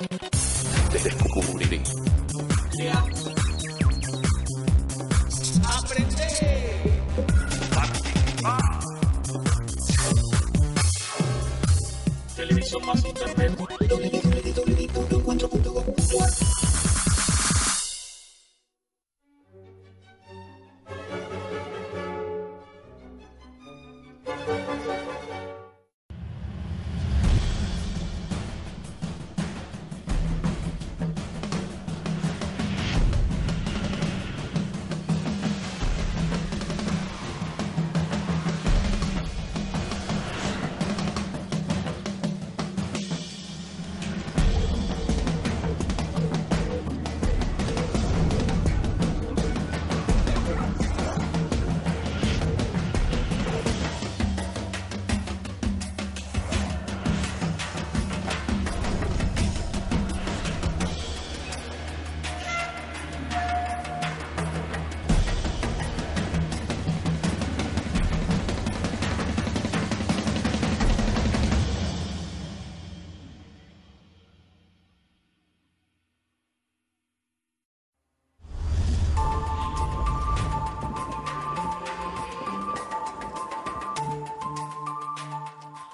Descubrí. Aprende. Participar. Televisión más internet. www.encuentro.com.ar.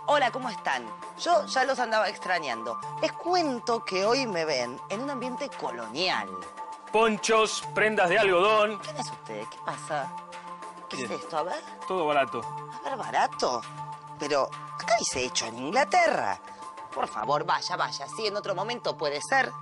Hola, ¿cómo están? Yo ya los andaba extrañando. Les cuento que hoy me ven en un ambiente colonial. Ponchos, prendas de algodón. ¿Quién es usted? ¿Qué pasa? ¿Qué Bien. es esto? A ver. Todo barato. A ver, barato. Pero acá dice hecho en Inglaterra. Por favor, vaya. Sí, en otro momento puede ser.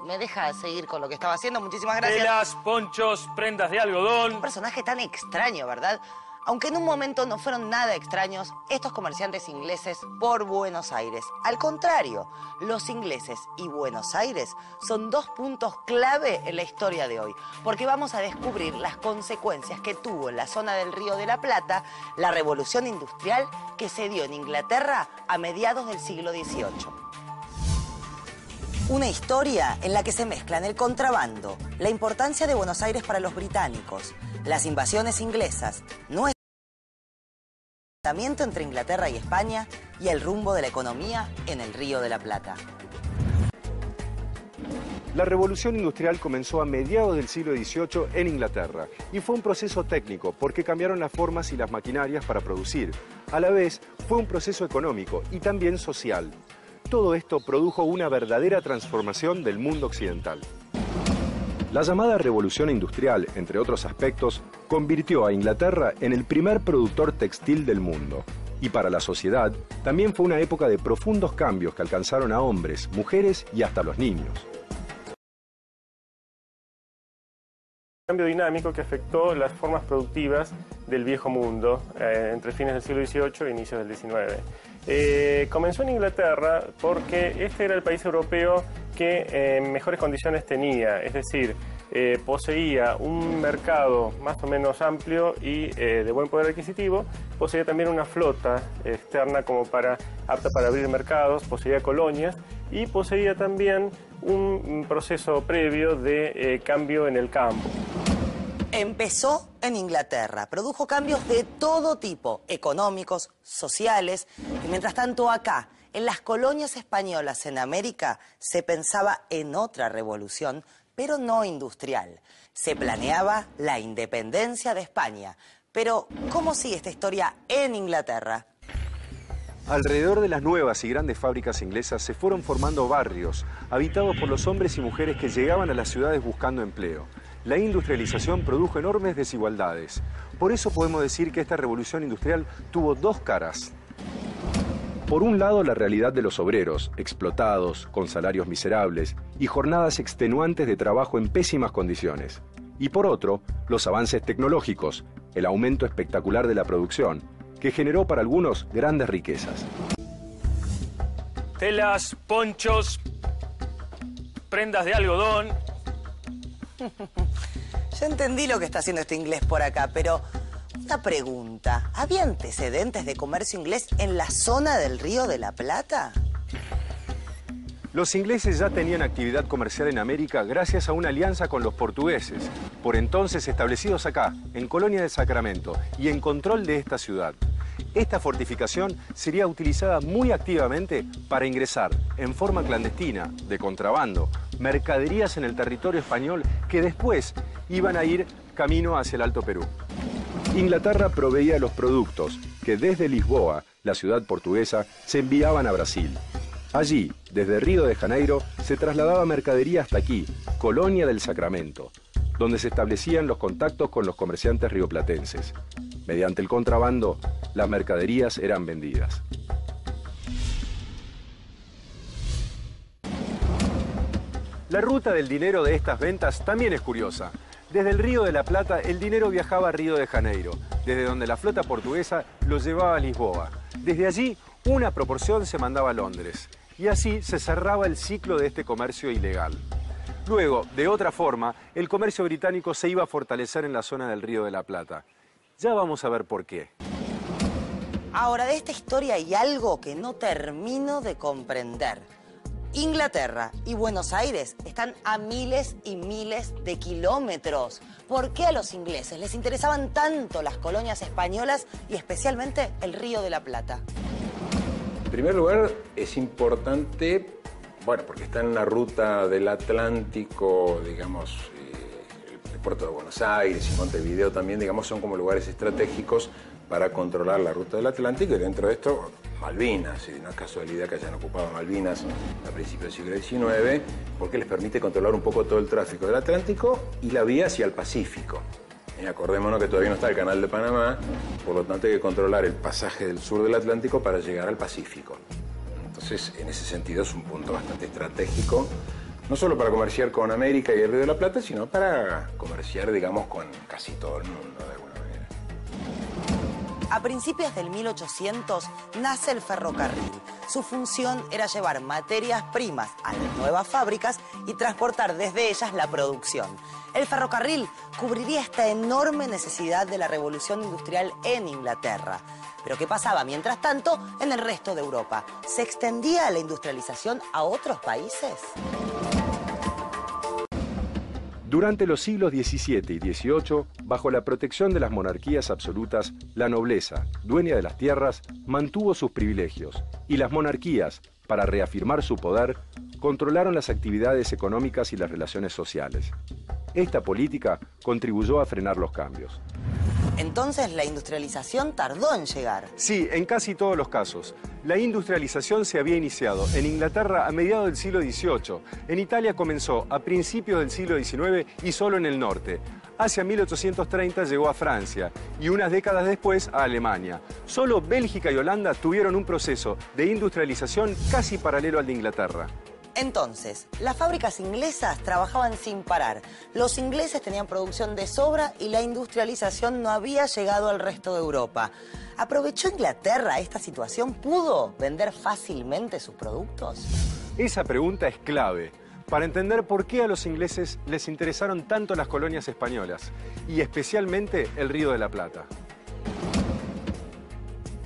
¿Me deja seguir con lo que estaba haciendo? Muchísimas gracias. Telas, ponchos, prendas de algodón. Un personaje tan extraño, ¿verdad? Aunque en un momento no fueron nada extraños estos comerciantes ingleses por Buenos Aires. Al contrario, los ingleses y Buenos Aires son dos puntos clave en la historia de hoy, porque vamos a descubrir las consecuencias que tuvo en la zona del Río de la Plata la revolución industrial que se dio en Inglaterra a mediados del siglo XVIII. Una historia en la que se mezclan el contrabando, la importancia de Buenos Aires para los británicos, las invasiones inglesas, nuestro enfrentamiento entre Inglaterra y España y el rumbo de la economía en el Río de la Plata. La revolución industrial comenzó a mediados del siglo XVIII en Inglaterra y fue un proceso técnico porque cambiaron las formas y las maquinarias para producir. A la vez, fue un proceso económico y también social. Todo esto produjo una verdadera transformación del mundo occidental. La llamada revolución industrial, entre otros aspectos, convirtió a Inglaterra en el primer productor textil del mundo. Y para la sociedad, también fue una época de profundos cambios que alcanzaron a hombres, mujeres y hasta los niños. Cambio dinámico que afectó las formas productivas del viejo mundo entre fines del siglo XVIII e inicios del XIX. Comenzó en Inglaterra porque este era el país europeo que mejores condiciones tenía, es decir, poseía un mercado más o menos amplio y de buen poder adquisitivo, poseía también una flota externa apta para abrir mercados, poseía colonias y poseía también un proceso previo de cambio en el campo. Empezó en Inglaterra, produjo cambios de todo tipo, económicos, sociales, y mientras tanto acá, en las colonias españolas en América, se pensaba en otra revolución, pero no industrial. Se planeaba la independencia de España. Pero, ¿cómo sigue esta historia en Inglaterra? Alrededor de las nuevas y grandes fábricas inglesas se fueron formando barrios, habitados por los hombres y mujeres que llegaban a las ciudades buscando empleo. La industrialización produjo enormes desigualdades. Por eso podemos decir que esta revolución industrial tuvo dos caras. Por un lado, la realidad de los obreros, explotados, con salarios miserables y jornadas extenuantes de trabajo en pésimas condiciones. Y por otro, los avances tecnológicos, el aumento espectacular de la producción, que generó para algunos grandes riquezas. Telas, ponchos, prendas de algodón. Yo entendí lo que está haciendo este inglés por acá, pero una pregunta. ¿Había antecedentes de comercio inglés en la zona del Río de la Plata? Los ingleses ya tenían actividad comercial en América gracias a una alianza con los portugueses, por entonces establecidos acá, en Colonia del Sacramento, y en control de esta ciudad. Esta fortificación sería utilizada muy activamente para ingresar en forma clandestina, de contrabando, mercaderías en el territorio español que después iban a ir camino hacia el Alto Perú. Inglaterra proveía los productos que desde Lisboa, la ciudad portuguesa, se enviaban a Brasil. Allí, desde Río de Janeiro, se trasladaba mercadería hasta aquí, Colonia del Sacramento, donde se establecían los contactos con los comerciantes rioplatenses. Mediante el contrabando, las mercaderías eran vendidas. La ruta del dinero de estas ventas también es curiosa. Desde el Río de la Plata, el dinero viajaba a Río de Janeiro, desde donde la flota portuguesa lo llevaba a Lisboa. Desde allí, una proporción se mandaba a Londres, y así se cerraba el ciclo de este comercio ilegal. Luego, de otra forma, el comercio británico se iba a fortalecer en la zona del Río de la Plata. Ya vamos a ver por qué. Ahora, de esta historia hay algo que no termino de comprender. Inglaterra y Buenos Aires están a miles y miles de kilómetros. ¿Por qué a los ingleses les interesaban tanto las colonias españolas y especialmente el Río de la Plata? En primer lugar, es importante, bueno, porque está en la ruta del Atlántico, digamos, el puerto de Buenos Aires y Montevideo también, digamos, son como lugares estratégicos para controlar la ruta del Atlántico, y dentro de esto, Malvinas, y no es casualidad que hayan ocupado Malvinas a principios del siglo XIX, porque les permite controlar un poco todo el tráfico del Atlántico y la vía hacia el Pacífico. Y acordémonos que todavía no está el Canal de Panamá, por lo tanto hay que controlar el pasaje del sur del Atlántico para llegar al Pacífico. Entonces, en ese sentido es un punto bastante estratégico, no solo para comerciar con América y el Río de la Plata, sino para comerciar, digamos, con casi todo el mundo, de alguna manera. A principios del 1800 nace el ferrocarril. Su función era llevar materias primas a las nuevas fábricas y transportar desde ellas la producción. El ferrocarril cubriría esta enorme necesidad de la revolución industrial en Inglaterra. Pero ¿qué pasaba mientras tanto en el resto de Europa? ¿Se extendía la industrialización a otros países? Durante los siglos XVII y XVIII, bajo la protección de las monarquías absolutas, la nobleza, dueña de las tierras, mantuvo sus privilegios, y las monarquías, para reafirmar su poder, controlaron las actividades económicas y las relaciones sociales. Esta política contribuyó a frenar los cambios. Entonces la industrialización tardó en llegar. Sí, en casi todos los casos. La industrialización se había iniciado en Inglaterra a mediados del siglo XVIII. En Italia comenzó a principios del siglo XIX y solo en el norte. Hacia 1830 llegó a Francia y unas décadas después a Alemania. Solo Bélgica y Holanda tuvieron un proceso de industrialización casi paralelo al de Inglaterra. Entonces, las fábricas inglesas trabajaban sin parar. Los ingleses tenían producción de sobra y la industrialización no había llegado al resto de Europa. ¿Aprovechó Inglaterra esta situación? ¿Pudo vender fácilmente sus productos? Esa pregunta es clave para entender por qué a los ingleses les interesaron tanto las colonias españolas y especialmente el Río de la Plata.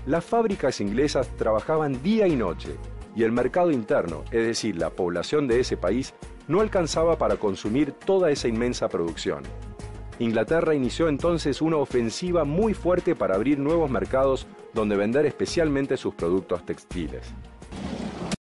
Las fábricas inglesas trabajaban día y noche, y el mercado interno, es decir, la población de ese país, no alcanzaba para consumir toda esa inmensa producción. Inglaterra inició entonces una ofensiva muy fuerte para abrir nuevos mercados donde vender especialmente sus productos textiles.